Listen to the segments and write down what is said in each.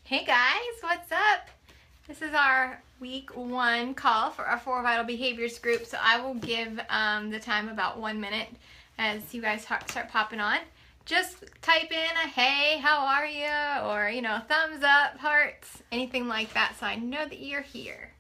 Hey guys, what's up? This is our week 1 call for our 4 Vital Behaviors group. So I will give the time about 1 minute as you guys start popping on. Just type in a hey, how are you? Or, thumbs up, hearts, anything like that so I know that you're here.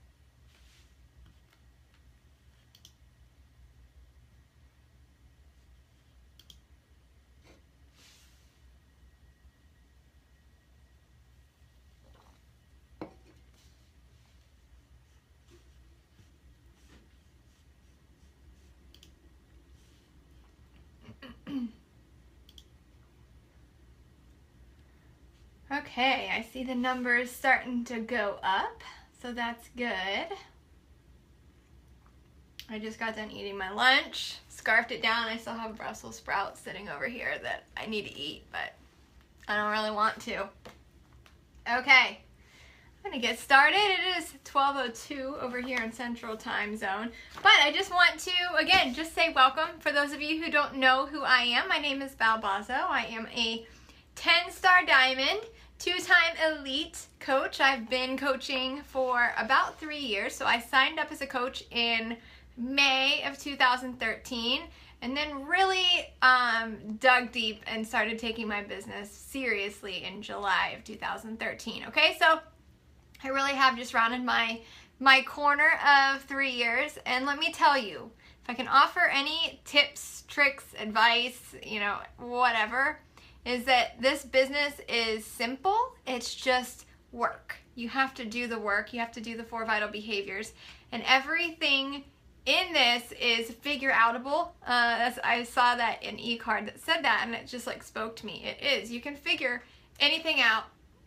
Okay, I see the numbers starting to go up, so that's good. I just got done eating my lunch, scarfed it down. I still have Brussels sprouts sitting over here that I need to eat, but I don't really want to. Okay, I'm gonna get started. It is 12:02 over here in Central Time Zone, but I just want to, again, just say welcome. For those of you who don't know who I am, my name is Val Bozzo. I am a 10-star diamond, 2-time elite coach. I've been coaching for about 3 years. So I signed up as a coach in May of 2013 and then really dug deep and started taking my business seriously in July of 2013. Okay, so I really have just rounded my corner of 3 years. And let me tell you, if I can offer any tips, tricks, advice, whatever, is that this business is simple. It's just work. You have to do the work. You have to do the 4 vital behaviors. And everything in this is figure outable. I saw that in eCard that said that, and it just spoke to me. It is. You can figure anything out,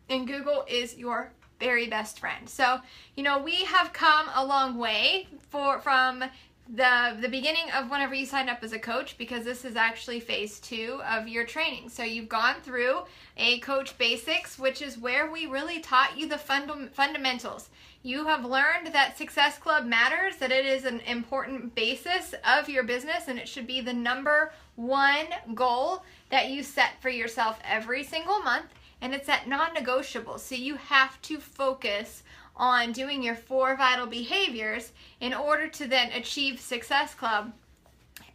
and Google is your very best friend. So, we have come a long way from the beginning of whenever you signed up as a coach, because this is actually phase 2 of your training. So you've gone through a coach basics, which is where we really taught you the fundamentals. You have learned that Success Club matters, that it is an important basis of your business, and it should be the number 1 goal that you set for yourself every single month, and it's at non-negotiable. So you have to focus on doing your 4 vital behaviors in order to then achieve Success Club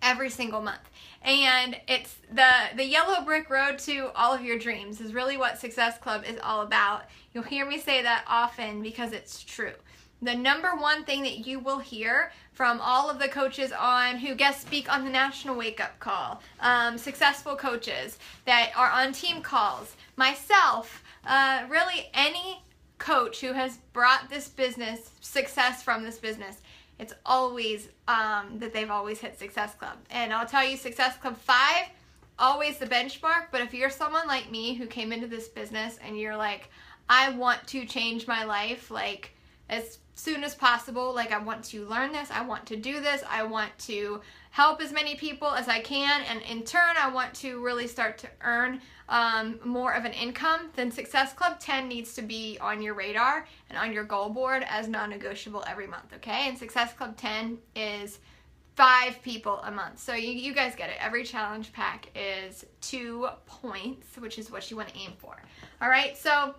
every single month. And it's the yellow brick road to all of your dreams is really what Success Club is all about. You'll hear me say that often because it's true. The number 1 thing that you will hear from all of the coaches who guest speak on the National Wake Up Call, successful coaches that are on team calls, myself, really any coach who has brought this business success from this business, it's always that they've always hit Success Club. And I'll tell you, Success Club 5, always the benchmark. But if you're someone like me who came into this business and you're like, I want to change my life as soon as possible, I want to learn this, I want to do this, I want to help as many people as I can, and in turn I want to really start to earn more of an income, then Success Club 10 needs to be on your radar and on your goal board as non-negotiable every month, okay? And Success Club 10 is 5 people a month. So you guys get it. Every challenge pack is 2 points, which is what you want to aim for. All right, so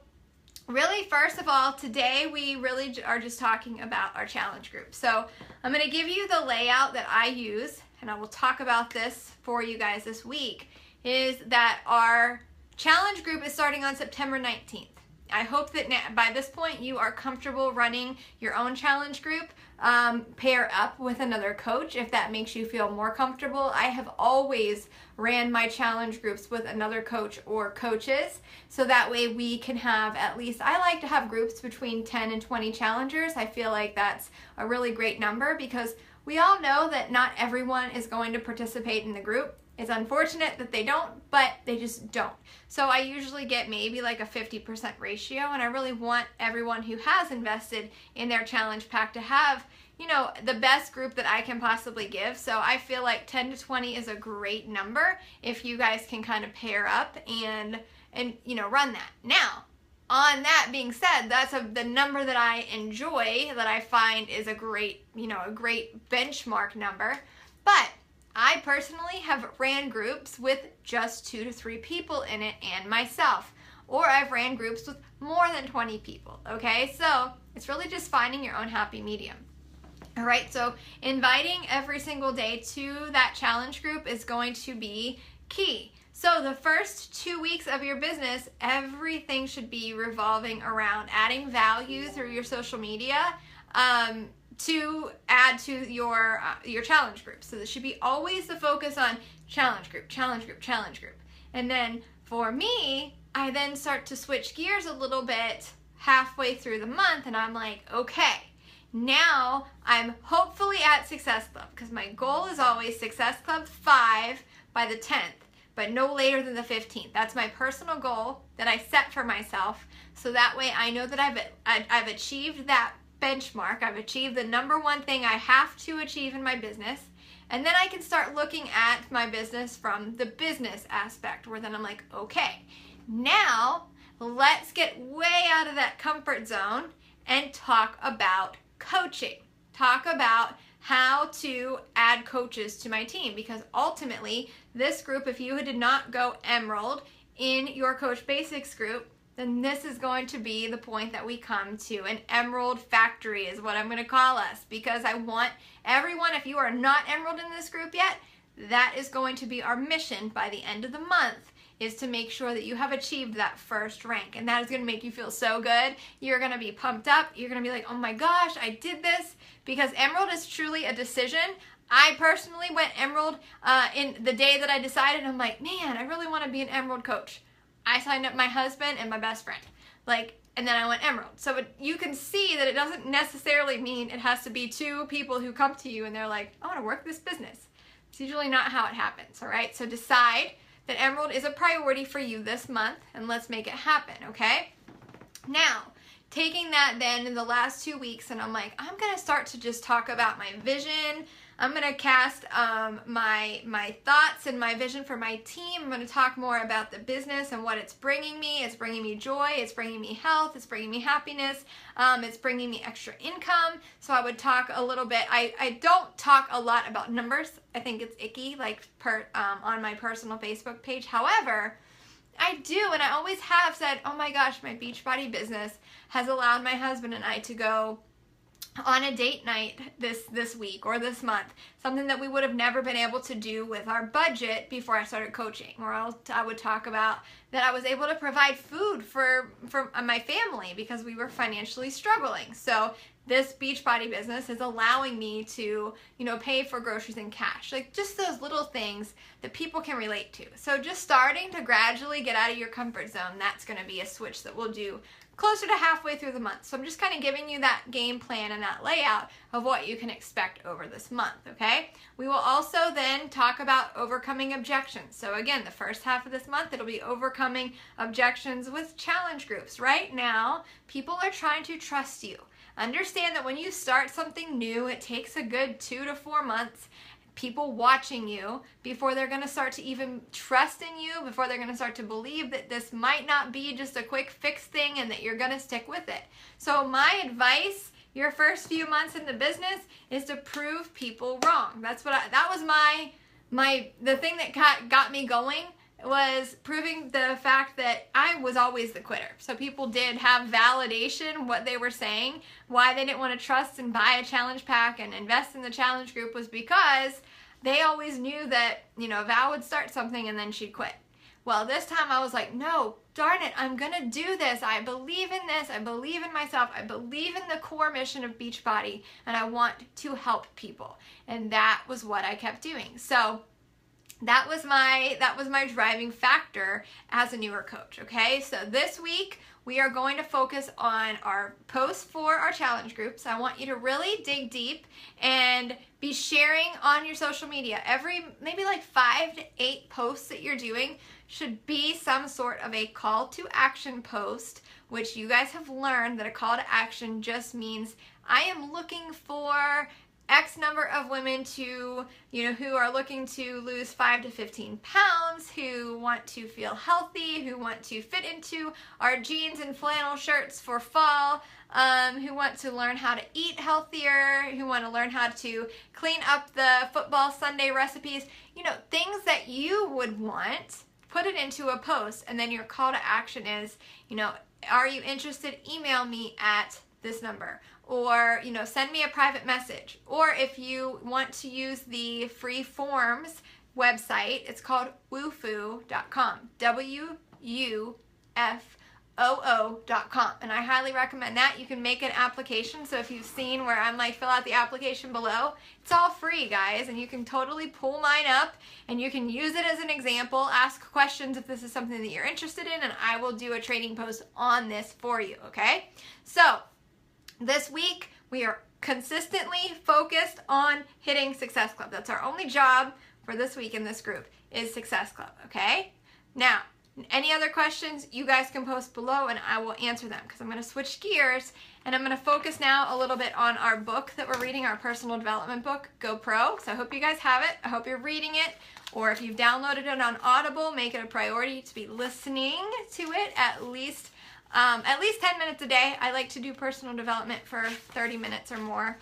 really, first of all, today we really are just talking about our challenge group. So I'm going to give you the layout that I use, and I will talk about this for you guys this week, is that our challenge group is starting on September 19th. I hope that by this point you are comfortable running your own challenge group. Pair up with another coach if that makes you feel more comfortable. I have always ran my challenge groups with another coach or coaches, so that way we can have at least, I like to have groups between 10 and 20 challengers. I feel like that's a really great number because we all know that not everyone is going to participate in the group. It's unfortunate that they don't, but they just don't. So I usually get maybe a 50% ratio, and I really want everyone who has invested in their challenge pack to have, the best group that I can possibly give. So I feel like 10 to 20 is a great number if you guys can kind of pair up and run that. Now, on that being said, that's the number that I enjoy, that I find is a great benchmark number. But I personally have ran groups with just 2 to 3 people in it and myself. or I've ran groups with more than 20 people, okay? So it's really just finding your own happy medium. All right, so inviting every single day to that challenge group is going to be key. So the first 2 weeks of your business, everything should be revolving around adding value through your social media to add to your challenge group. So this should be always the focus on challenge group, challenge group, challenge group. And then for me, I then start to switch gears a little bit halfway through the month, and I'm like, okay, now I'm hopefully at Success Club, because my goal is always Success Club 5 by the 10th, but no later than the 15th. That's my personal goal that I set for myself, so that way I know that I've achieved that benchmark. I've achieved the number one thing I have to achieve in my business, and then I can start looking at my business from the business aspect, where then I'm like, okay, now let's get way out of that comfort zone and talk about coaching. Talk about how to add coaches to my team, because ultimately this group, if you did not go Emerald in your Coach Basics group, then this is going to be the point that we come to. An Emerald Factory is what I'm going to call us, because I want everyone, if you are not Emerald in this group yet, that is going to be our mission by the end of the month, is to make sure that you have achieved that first rank. And that is going to make you feel so good. You're going to be pumped up. You're going to be like, oh my gosh, I did this. Because Emerald is truly a decision. I personally went Emerald in the day that I decided. I'm like, man, I really want to be an Emerald coach. I signed up my husband and my best friend. And then I went Emerald. So you can see that it doesn't necessarily mean it has to be two people who come to you and they're like, I want to work this business. It's usually not how it happens, all right? So decide that Emerald is a priority for you this month, and let's make it happen, okay? Now, taking that then in the last 2 weeks, and I'm like, I'm going to start to just talk about my vision. I'm going to cast my thoughts and my vision for my team. I'm going to talk more about the business and what it's bringing me. It's bringing me joy. It's bringing me health. It's bringing me happiness. It's bringing me extra income. So I would talk a little bit. I don't talk a lot about numbers. I think it's icky, on my personal Facebook page. However, I do, and I always have said, oh my gosh, my Beachbody business has allowed my husband and I to go on a date night this week or this month, something that we would have never been able to do with our budget before I started coaching. Or I would talk about that I was able to provide food for my family because we were financially struggling. So this Beachbody business is allowing me to, pay for groceries in cash. Like just those little things that people can relate to. So just starting to gradually get out of your comfort zone, that's going to be a switch that we'll do closer to halfway through the month. So I'm just kind of giving you that game plan and that layout of what you can expect over this month, okay? We will also then talk about overcoming objections. So again, the first half of this month, it'll be overcoming objections with challenge groups. Right now, people are trying to trust you. Understand that when you start something new, it takes a good 2 to 4 months, people watching you before they're going to start to even trust in you, before they're going to start to believe that this might not be just a quick fix thing and that you're going to stick with it. So my advice, your first few months in the business, is to prove people wrong. That was the thing that got me going, was proving the fact that I was always the quitter. So people did have validation, what they were saying, why they didn't want to trust and buy a challenge pack and invest in the challenge group was because they always knew that, Val would start something and then she'd quit. Well, this time I was like, no, darn it, I'm going to do this. I believe in this. I believe in myself. I believe in the core mission of Beachbody, and I want to help people. And that was what I kept doing. So that was my driving factor as a newer coach, okay? So this week, we are going to focus on our posts for our challenge groups. I want you to really dig deep and be sharing on your social media. Maybe 5 to 8 posts that you're doing should be some sort of a call to action post, which you guys have learned that a call to action just means I am looking for X number of women to, who are looking to lose 5 to 15 pounds, who want to feel healthy, who want to fit into our jeans and flannel shirts for fall, who want to learn how to eat healthier, who want to learn how to clean up the football Sunday recipes, things that you would want. put it into a post, and then your call to action is, you know, are you interested? Email me at this number, or, you know, send me a private message. Or if you want to use the free forms website, it's called woofoo.com, WUFOO.com, and I highly recommend that. You can make an application, so if you've seen where I'm like, fill out the application below, it's all free, guys, and you can totally pull mine up and you can use it as an example, ask questions if this is something that you're interested in, and I will do a training post on this for you, okay? So this week we are consistently focused on hitting Success Club. That's our only job for this week in this group, is Success Club, okay? Now, any other questions, you guys can post below and I will answer them, because I'm going to switch gears and I'm going to focus now a little bit on our book that we're reading, our personal development book, Go Pro. So I hope you guys have it. I hope you're reading it, or if you've downloaded it on Audible, make it a priority to be listening to it at least 10 minutes a day. I like to do personal development for 30 minutes or more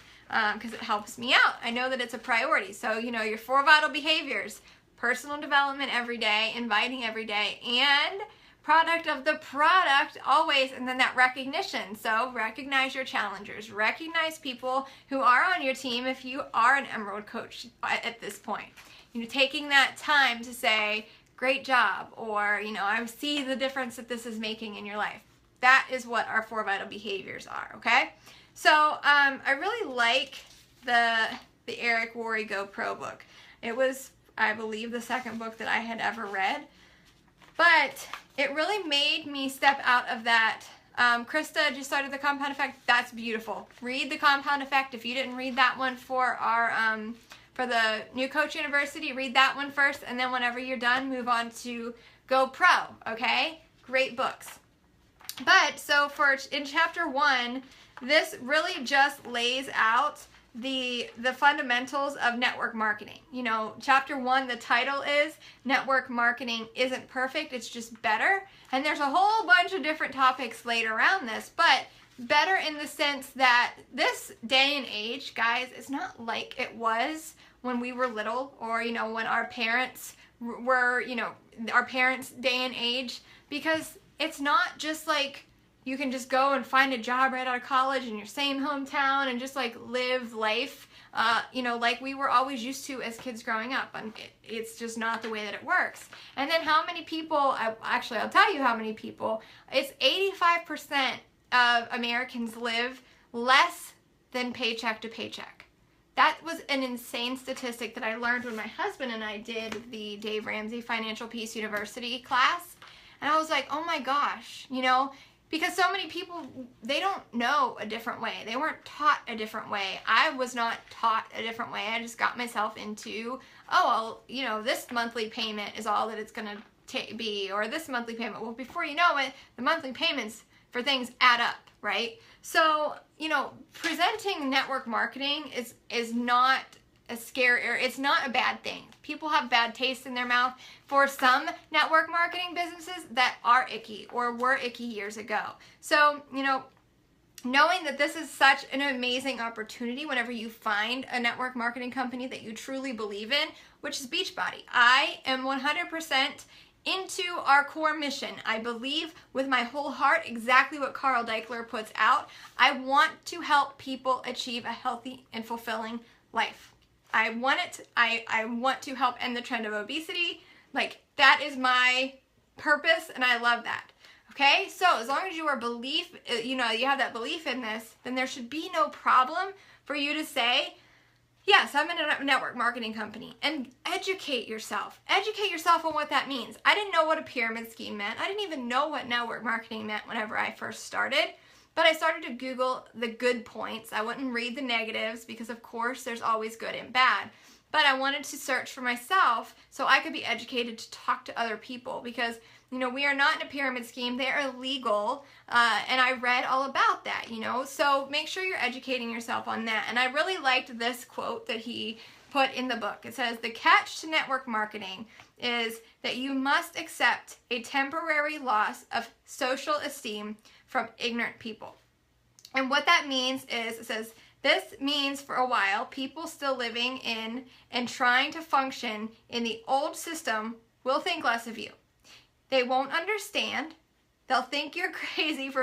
because it helps me out. I know that it's a priority. So, you know, your 4 vital behaviors: personal development every day, inviting every day, and product of the product always, and then that recognition. So recognize your challengers, recognize people who are on your team if you are an Emerald coach at this point. You know, taking that time to say, great job, or, you know, I see the difference that this is making in your life. That is what our 4 vital behaviors are, okay? So I really like the Eric Worre Go Pro book. It was, I believe, the second book that I had ever read, but it really made me step out of that. Krista just started The Compound Effect. That's beautiful. Read The Compound Effect. If you didn't read that one for our for the New Coach University, read that one first, and then whenever you're done, move on to Go Pro, okay? Great books. But so in chapter 1, this really just lays out the fundamentals of network marketing. You know, chapter 1, the title is Network Marketing Isn't Perfect, It's Just Better. And there's a whole bunch of different topics laid around this, but better in the sense that this day and age, guys, is not like it was when we were little, or, you know, when our parents were, you know, our parents' day and age, because it's not just like you can just go and find a job right out of college in your same hometown and just like live life, you know, like we were always used to as kids growing up. And it's just not the way that it works. And then how many people, I'll tell you how many people, it's 85% of Americans live less than paycheck to paycheck. That was an insane statistic that I learned when my husband and I did the Dave Ramsey Financial Peace University class. And I was like, oh my gosh, you know, because so many people, they don't know a different way. They weren't taught a different way. I was not taught a different way. I just got myself into, oh, well, you know, this monthly payment is all that it's going to be, or this monthly payment. Well, before you know it, the monthly payments for things add up, right? So, you know, presenting network marketing is not a scare, it's not a bad thing. People have bad taste in their mouth for some network marketing businesses that are icky or were icky years ago. So, you know, knowing that this is such an amazing opportunity whenever you find a network marketing company that you truly believe in, which is Beachbody. I am 100% into our core mission. I believe with my whole heart exactly what Carl Deichler puts out. I want to help people achieve a healthy and fulfilling life. I want to help end the trend of obesity. Like, that is my purpose, and I love that. Okay, so as long as you are you have that belief in this, then there should be no problem for you to say, yes, I'm in a network marketing company, and educate yourself. Educate yourself on what that means. I didn't know what a pyramid scheme meant. I didn't even know what network marketing meant whenever I first started. But I started to Google the good points. I wouldn't read the negatives because, of course, there's always good and bad. But I wanted to search for myself so I could be educated to talk to other people because, you know, we are not in a pyramid scheme. They are illegal, and I read all about that, you know. So make sure you're educating yourself on that. And I really liked this quote that he put in the book. It says, the catch to network marketing is that you must accept a temporary loss of social esteem from ignorant people. And what that means is, it says, this means for a while, people still living in and trying to function in the old system will think less of you. They won't understand. They'll think you're crazy for